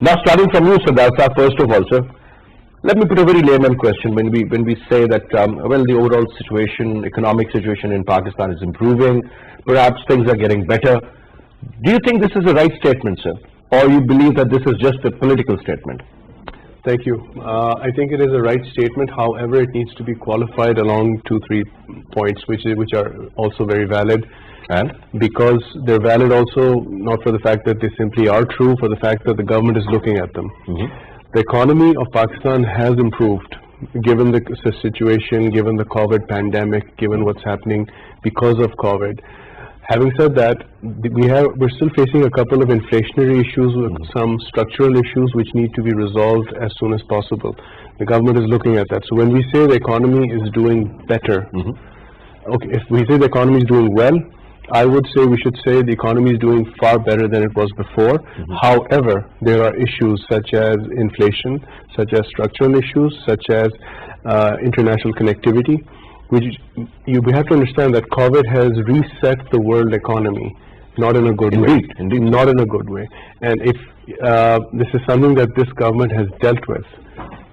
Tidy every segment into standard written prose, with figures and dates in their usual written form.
Now, starting from you, Sardar, first of all, sir, let me put a very layman question. When we say that, well, the overall situation, economic situation in Pakistan is improving, perhaps things are getting better. Do you think this is a right statement, sir, or you believe that this is just a political statement? Thank you. I think it is a right statement. However, it needs to be qualified along 2-3 points, which are also very valid. And because they're valid also not for the fact that they simply are true, for the fact that the government is looking at them. The economy of Pakistan has improved given the situation, given the COVID pandemic, given what's happening because of COVID. Having said that, we're still facing a couple of inflationary issues, with some structural issues which need to be resolved as soon as possible. The government is looking at that. So when we say the economy is doing better, okay, if we say the economy is doing well, I would say we should say the economy is doing far better than it was before. However, there are issues such as inflation, such as structural issues, such as international connectivity, which we have to understand that COVID has reset the world economy, not in a good way. Indeed, not in a good way. And if this is something that this government has dealt with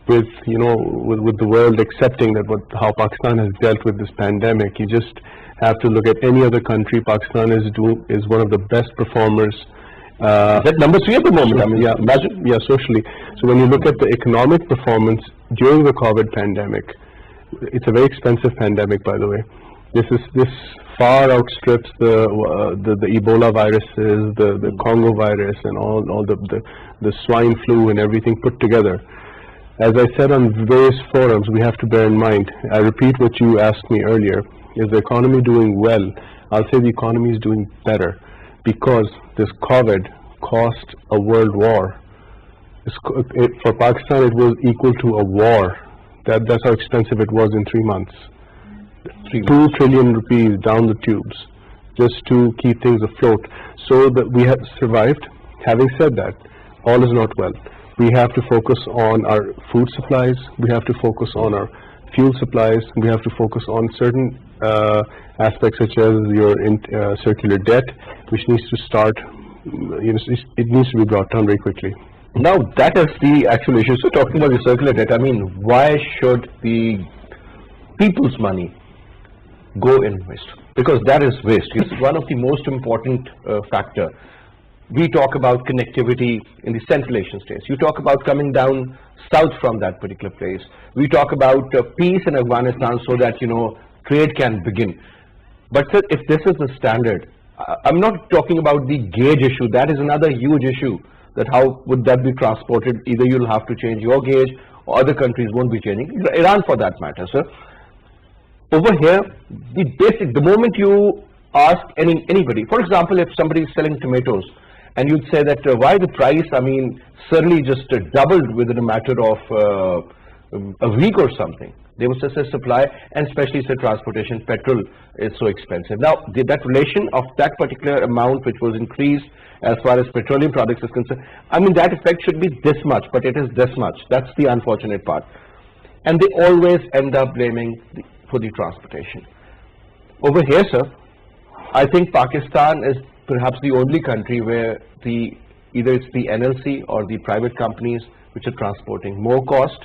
the world accepting that how Pakistan has dealt with this pandemic, you just have to look at any other country. Pakistan is one of the best performers. That number 3 at the moment. I mean, yeah, imagine, yeah, socially. So when you look at the economic performance during the COVID pandemic, it's a very expensive pandemic, by the way. This far outstrips the Ebola viruses, the Congo virus, and all the swine flu and everything put together. As I said on various forums, we have to bear in mind. I repeat what you asked me earlier: is the economy doing well? I'll say the economy is doing better because this COVID cost a world war. For Pakistan, it was equal to a war. That's how expensive it was in 3 months. 2 trillion rupees down the tubes just to keep things afloat. So that we have survived. Having said that, all is not well. We have to focus on our food supplies. We have to focus on our fuel supplies. We have to focus on certain aspects such as your circular debt, which needs to start. It needs to be brought down very quickly. Now that is the actual issue. So talking about the circular debt, I mean, why should the people's money go in waste? Because that is waste. It's one of the most important factor. We talk about connectivity in the Central Asian states. You talk about coming down south from that particular place. We talk about peace in Afghanistan so that, trade can begin. But sir, if this is the standard, I'm not talking about the gauge issue. That is another huge issue. That how would that be transported? Either you'll have to change your gauge, or other countries won't be changing. Iran, for that matter, sir. Over here, the moment you ask anybody, for example, if somebody is selling tomatoes, and you'd say that why the price, I mean, suddenly just doubled within a matter of a week or something. They would say supply, and especially say transportation, petrol is so expensive. Now, that relation of that particular amount which was increased as far as petroleum products is concerned, I mean, that effect should be this much, but it is this much. That's the unfortunate part. And they always end up blaming for the transportation. Over here, sir, I think Pakistan is perhaps the only country where either it's the NLC or the private companies which are transporting more cost,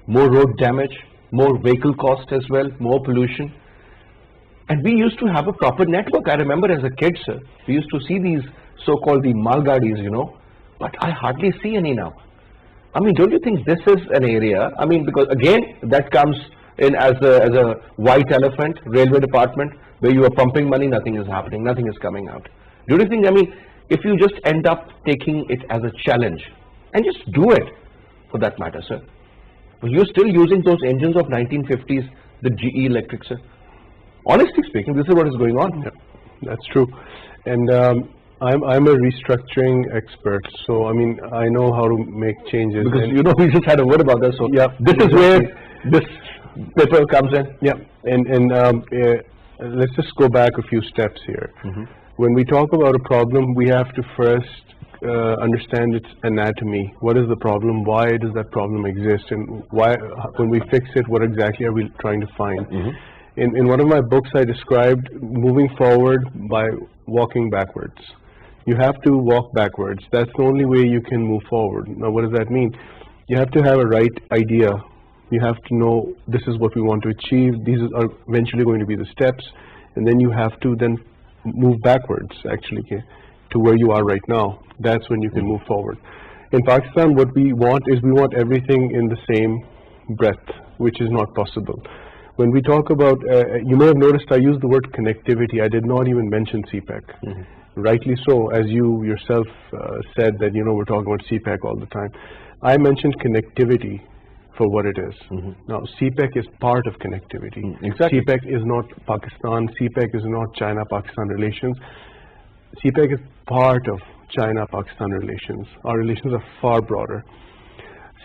more road damage, more vehicle cost as well, more pollution. And we used to have a proper network. I remember as a kid, sir, we used to see these so-called the malgadis, but I hardly see any now. I mean, don't you think this is an area, I mean, because again, that comes in as a white elephant, railway department, where you are pumping money, nothing is happening, nothing is coming out. Do you think, I mean, if you just end up taking it as a challenge, and just do it, for that matter, sir. You're still using those engines of 1950s, the GE electric, sir. Honestly speaking, this is what is going on. Yeah, that's true. And I'm a restructuring expert, so I mean, I know how to make changes. Because we just had a word about that, so yeah, this is where this paper comes in. Yeah, and let's just go back a few steps here. When we talk about a problem, we have to first understand its anatomy. What is the problem? Why does that problem exist? And why, when we fix it, what exactly are we trying to find? In one of my books, I described moving forward by walking backwards. You have to walk backwards. That's the only way you can move forward. Now, what does that mean? You have to have a right idea. You have to know this is what we want to achieve. These are eventually going to be the steps, and then you have to then move backwards, actually, to where you are right now. That's when you can move forward. In Pakistan, what we want is we want everything in the same breadth, which is not possible. When we talk about, you may have noticed I used the word connectivity. I did not even mention CPEC. Rightly so, as you yourself said that, we're talking about CPEC all the time. I mentioned connectivity for what it is. Now, CPEC is part of connectivity. Exactly. CPEC is not Pakistan. CPEC is not China-Pakistan relations. CPEC is part of China-Pakistan relations. Our relations are far broader.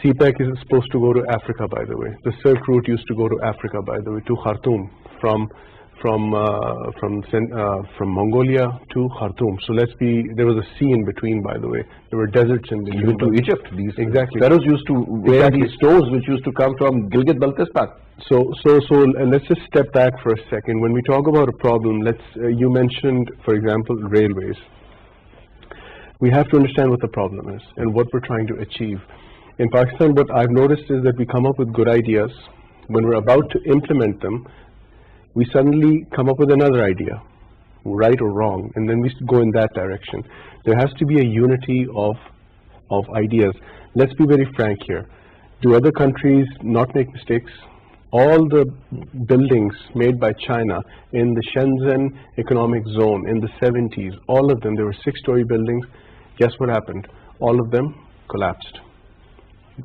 CPEC is supposed to go to Africa, by the way. The Silk Route used to go to Africa, by the way, to Khartoum, from Mongolia to Khartoum. So there was a sea in between, by the way. There were deserts in between. Even to Egypt. These exactly. pharaohs used to wear these stores which used to come from Gilgit-Baltistan. So let's just step back for a second. When we talk about a problem, you mentioned, for example, railways. We have to understand what the problem is and what we're trying to achieve. In Pakistan, what I've noticed is that we come up with good ideas. When we're about to implement them, we suddenly come up with another idea, right or wrong, and then we go in that direction. There has to be a unity of ideas. Let's be very frank here. Do other countries not make mistakes? All the buildings made by China in the Shenzhen economic zone in the 70s, all of them, there were 6-story buildings. Guess what happened? All of them collapsed.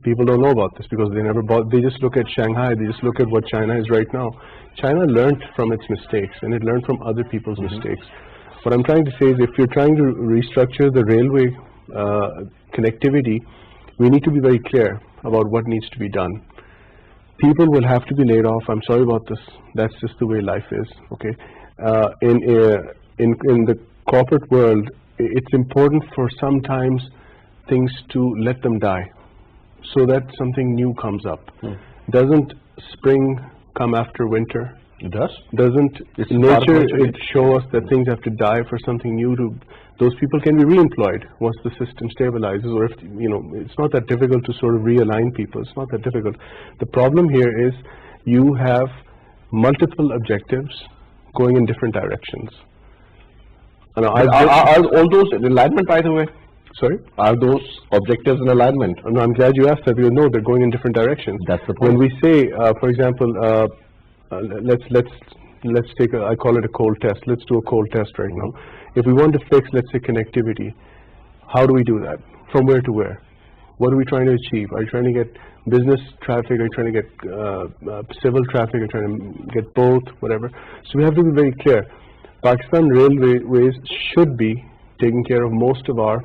People don't know about this because they just look at Shanghai, they just look at what China is right now. China learned from its mistakes, and it learned from other people's mistakes. What I'm trying to say is, if you're trying to restructure the railway connectivity, we need to be very clear about what needs to be done. People will have to be laid off. I'm sorry about this. That's just the way life is. Okay. In the corporate world, it's important for sometimes things to let them die, so that something new comes up. Doesn't spring come after winter? It does. Doesn't nature show us that things have to die for something new to? Those people can be re-employed once the system stabilizes, or if it's not that difficult to sort of realign people. It's not that difficult. The problem here is you have multiple objectives going in different directions. And are all those in alignment, by the way? Sorry? Are those objectives in alignment? No, I'm glad you asked that, because no, they're going in different directions. That's the point. When we say, for example, let's take I call it a cold test. Let's do a cold test right now. If we want to fix, let's say, connectivity, how do we do that? From where to where? What are we trying to achieve? Are you trying to get business traffic? Are you trying to get civil traffic? Are you trying to get both? Whatever. So we have to be very clear. Pakistan Railways should be taking care of most of our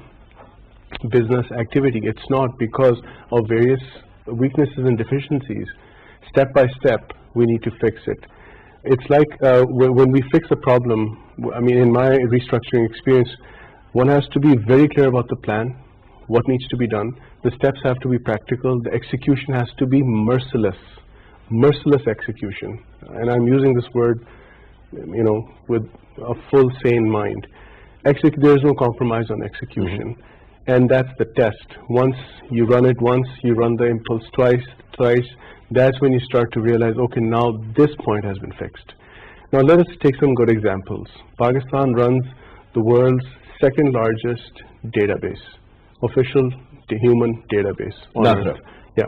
business activity. It's not, because of various weaknesses and deficiencies. Step by step, we need to fix it. It's like when we fix a problem, I mean, in my restructuring experience, one has to be very clear about the plan, what needs to be done. The steps have to be practical. The execution has to be merciless execution. And I'm using this word, with a full sane mind. There is no compromise on execution. And that's the test. Once you run it once, you run the impulse twice, that's when you start to realize, okay, now this point has been fixed. Now let us take some good examples. Pakistan runs the world's second largest database, official human database on Earth. Yeah.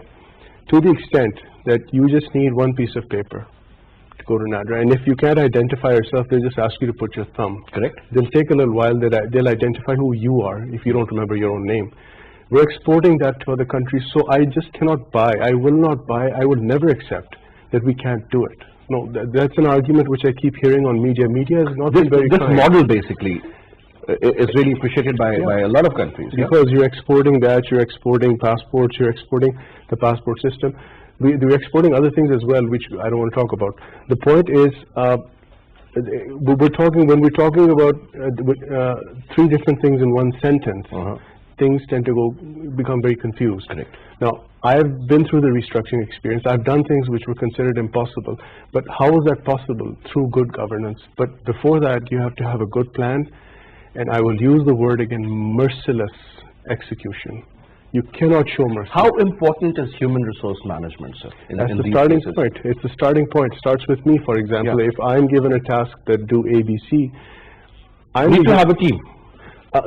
To the extent that you just need one piece of paper to go to NADRA, and if you can't identify yourself, they'll just ask you to put your thumb. Correct. They'll take a little while, they'll identify who you are if you don't remember your own name. We're exporting that to other countries, so I just cannot buy, I will not buy, I would never accept that we can't do it. No, that's an argument which I keep hearing on media. Media is not very This kind. model basically is really appreciated by a lot of countries. Because you're exporting that, you're exporting passports, you're exporting the passport system. We're exporting other things as well, which I don't want to talk about. The point is, when we're talking about three different things in one sentence, things tend to become very confused. Correct. Now, I've been through the restructuring experience. I've done things which were considered impossible. But how is that possible? Through good governance. But before that, you have to have a good plan, and I will use the word again, merciless execution. You cannot show mercy. How important is human resource management, sir? That's the starting point. It's the starting point. Starts with me, for example. Yeah. If I'm given a task that do ABC, I need to have a team.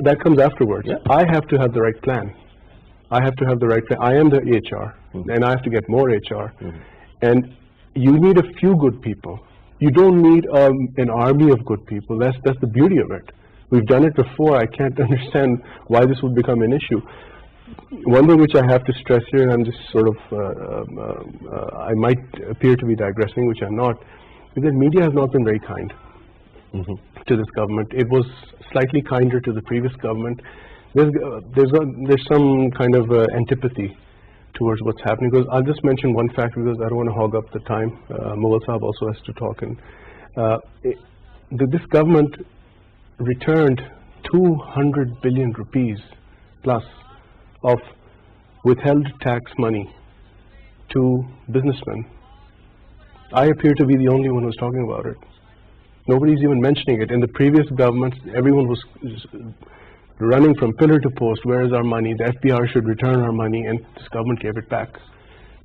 That comes afterwards. Yeah. I have to have the right plan. I have to have the right plan. I am the HR, and I have to get more HR. And you need a few good people. You don't need an army of good people. That's the beauty of it. We've done it before. I can't understand why this would become an issue. One thing which I have to stress here, and I'm just sort of, I might appear to be digressing, which I'm not, is that media has not been very kind to this government. It was slightly kinder to the previous government. There's some kind of antipathy towards what's happening. Because I'll just mention one fact, because I don't want to hog up the time. Mughal Sahab also has to talk. And this government returned 200 billion rupees plus of withheld tax money to businessmen. I appear to be the only one who's talking about it. Nobody's even mentioning it. In the previous governments, everyone was running from pillar to post. Where is our money? The FBR should return our money, and this government gave it back.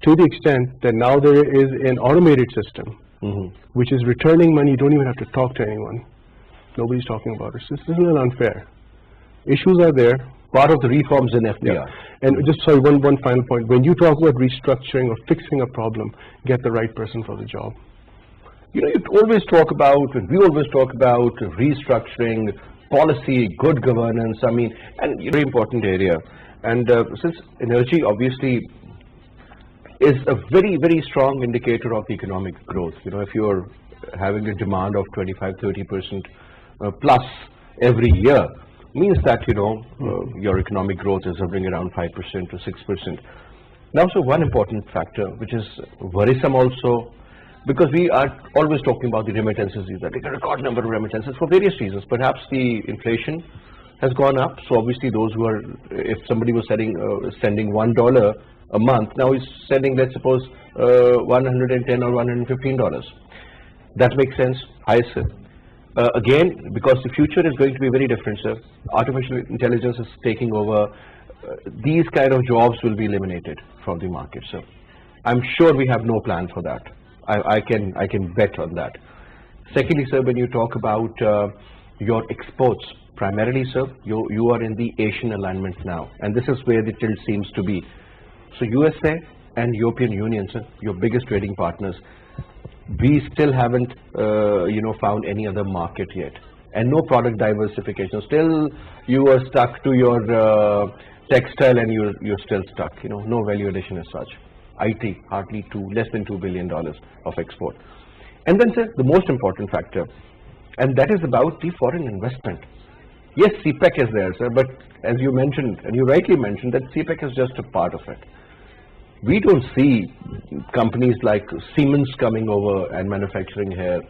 To the extent that now there is an automated system which is returning money. You don't even have to talk to anyone. Nobody's talking about it. This isn't unfair. Issues are there. Part of the reforms in FDR. Yeah. And just sorry, one final point. When you talk about restructuring or fixing a problem, get the right person for the job. You know, we always talk about restructuring, policy, good governance. I mean, and very important area. And since energy obviously is a very, very strong indicator of economic growth. You know, if you're having a demand of 25-30% plus every year, means that, you know, your economic growth is hovering around 5% to 6%. Now, so one important factor, which is worrisome also, because we are always talking about the remittances, that a record number of remittances for various reasons. Perhaps the inflation has gone up, so obviously those who are, if somebody was sending $1 a month, now he's sending, let's suppose, $110 or $115. That makes sense. Hi, sir. Again, because the future is going to be very different, sir. Artificial intelligence is taking over. These kind of jobs will be eliminated from the market, sir. I'm sure we have no plan for that. I can bet on that. Secondly, sir, when you talk about your exports, primarily, sir, you are in the Asian alignment now, and this is where the tilt seems to be. So USA and European Union, sir, your biggest trading partners, we still haven't, found any other market yet, and no product diversification. Still, you are stuck to your textile, and you're still stuck. You know, no value addition as such. IT hardly less than $2 billion of export. And then, sir, the most important factor, and that is about the foreign investment. Yes, CPEC is there, sir, but as you mentioned, and you rightly mentioned, that CPEC is just a part of it. We don't see companies like Siemens coming over and manufacturing here.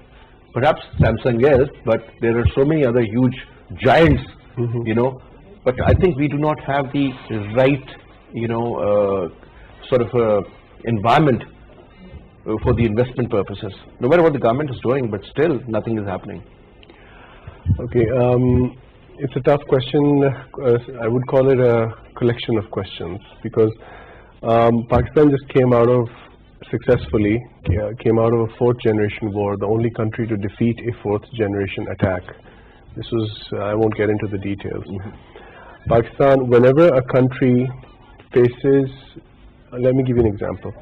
Perhaps Samsung, yes, but there are so many other huge giants, you know. But I think we do not have the right, sort of environment for the investment purposes. No matter what the government is doing, but still nothing is happening. Okay, it's a tough question. I would call it a collection of questions, because Pakistan just came out of a fourth generation war, the only country to defeat a fourth generation attack. This was, I won't get into the details. Pakistan, whenever a country faces, let me give you an example.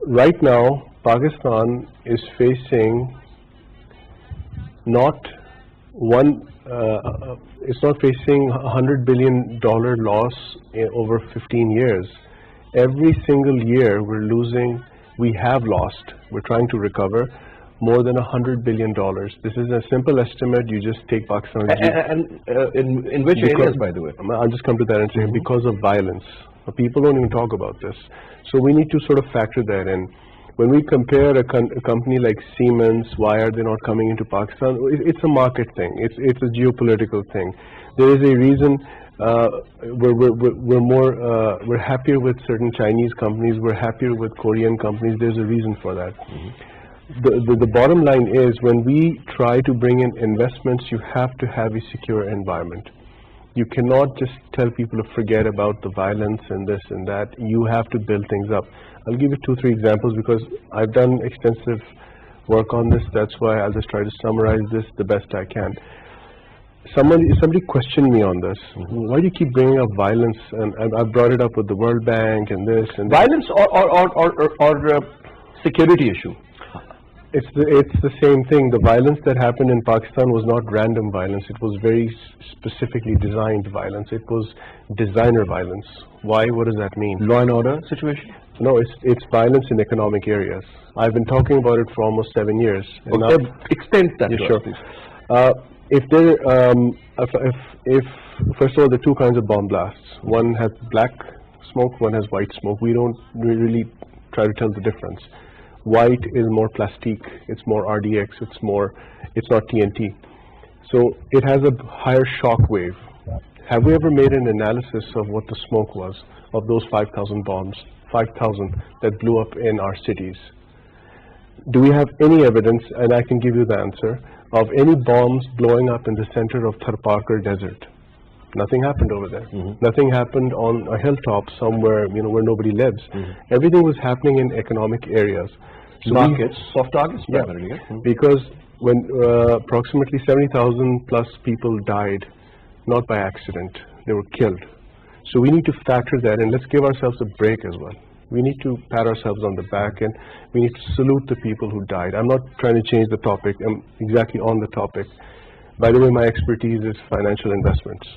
Right now, Pakistan is facing it's not facing $100 billion loss over 15 years. Every single year we have lost, we're trying to recover more than $100 billion. This is a simple estimate. You just take Pakistan. And in which areas, by the way? I'll just come to that and say because of violence. People don't even talk about this. So we need to sort of factor that in. When we compare a company like Siemens, why are they not coming into Pakistan? It's a market thing. It's a geopolitical thing. There is a reason we're happier with certain Chinese companies. We're happier with Korean companies. There's a reason for that. the bottom line is, when we try to bring in investments, you have to have a secure environment. You cannot just tell people to forget about the violence and this and that. You have to build things up. I'll give you 2-3 examples because I've done extensive work on this. That's why I'll just try to summarize this the best I can. Somebody questioned me on this. Why do you keep bringing up violence? And I've brought it up with the World Bank and this and violence or security issue. It's the same thing. The violence that happened in Pakistan was not random violence. It was very specifically designed violence. It was designer violence. Why? What does that mean? Law and order situation? No, it's violence in economic areas. I've been talking about it for almost 7 years. Okay, extend that. Yeah, sure. If first of all, there are 2 kinds of bomb blasts. One has black smoke, one has white smoke. We don't really try to tell the difference. White is more plastique, it's more RDX, it's not TNT. So it has a higher shock wave. Have we ever made an analysis of what the smoke was of those 5,000 bombs, 5,000 that blew up in our cities? Do we have any evidence, and I can give you the answer, of any bombs blowing up in the center of Tharparkar Desert? Nothing happened over there. Nothing happened on a hilltop somewhere, where nobody lives. Everything was happening in economic areas. So markets, soft targets, primarily. Yeah. Because when approximately 70,000 plus people died, not by accident, they were killed. So we need to factor that in. Let's give ourselves a break as well. We need to pat ourselves on the back, and we need to salute the people who died. I'm not trying to change the topic. I'm exactly on the topic. By the way, my expertise is financial investments.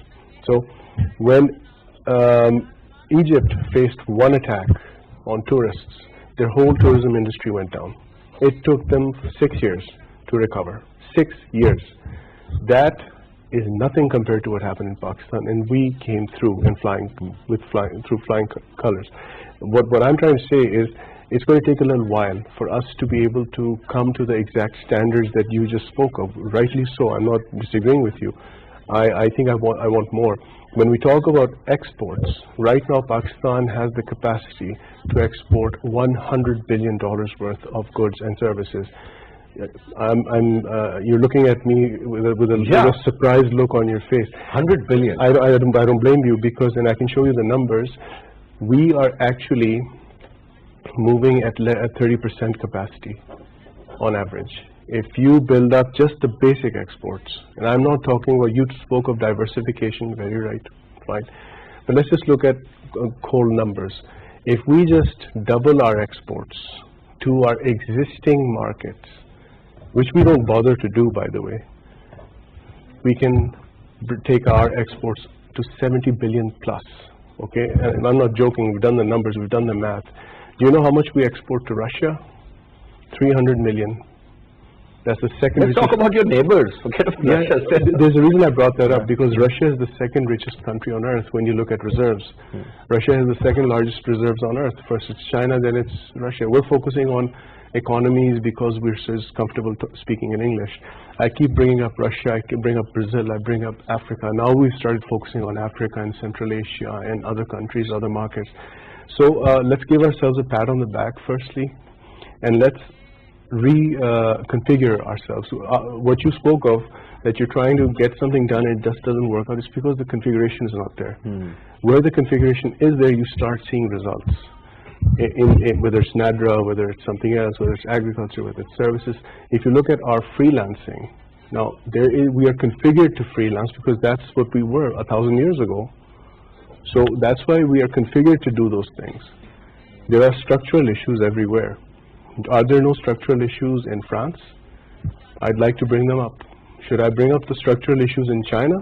So when Egypt faced one attack on tourists, their whole tourism industry went down. It took them 6 years to recover. 6 years. That is nothing compared to what happened in Pakistan, and we came through and flying colors. What I'm trying to say is, it's going to take a little while for us to be able to come to the exact standards that you just spoke of. Rightly so. I'm not disagreeing with you. I think I want more. When we talk about exports, right now Pakistan has the capacity to export $100 billion worth of goods and services. You're looking at me with a surprised look on your face. 100 billion. I don't blame you, because, and I can show you the numbers. We are actually moving at 30% capacity on average. If you build up just the basic exports, and I'm not talking about, you spoke of diversification, very right, fine. But let's just look at coal numbers. If we just double our exports to our existing markets, which we don't bother to do, by the way, we can take our exports to 70 billion plus, okay? And I'm not joking, we've done the numbers, we've done the math. Do you know how much we export to Russia? 300 million. That's the second richest. Let's talk about your neighbors. Forget about Russia. There's a reason I brought that up, because Russia is the second richest country on earth when you look at reserves. Russia has the second largest reserves on earth. First it's China, then it's Russia. We're focusing on economies because we're so comfortable speaking in English. I keep bringing up Russia, I can bring up Brazil, I bring up Africa. Now we've started focusing on Africa and Central Asia and other countries, other markets. So let's give ourselves a pat on the back firstly, and let's reconfigure ourselves. What you spoke of, that you're trying to get something done and it just doesn't work out, it's because the configuration is not there. Where the configuration is there, you start seeing results. Whether it's NADRA, whether it's something else, whether it's agriculture, whether it's services. If you look at our freelancing, now we are configured to freelance because that's what we were 1,000 years ago. So that's why we are configured to do those things. There are structural issues everywhere. Are there no structural issues in France? I'd like to bring them up. Should I bring up the structural issues in China?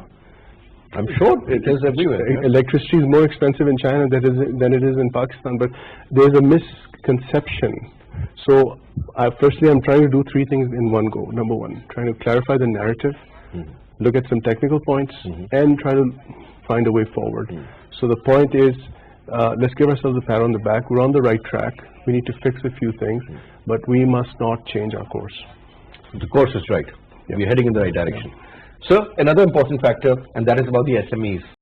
I'm sure it is everywhere. Electricity is more expensive in China than it is in Pakistan, but there's a misconception. So firstly, I'm trying to do 3 things in one go. Number one, trying to clarify the narrative, look at some technical points, and try to find a way forward. So the point is, let's give ourselves a pat on the back. We're on the right track. We need to fix a few things, but we must not change our course. The course is right. We're heading in the right direction. So another important factor, and that is about the SMEs.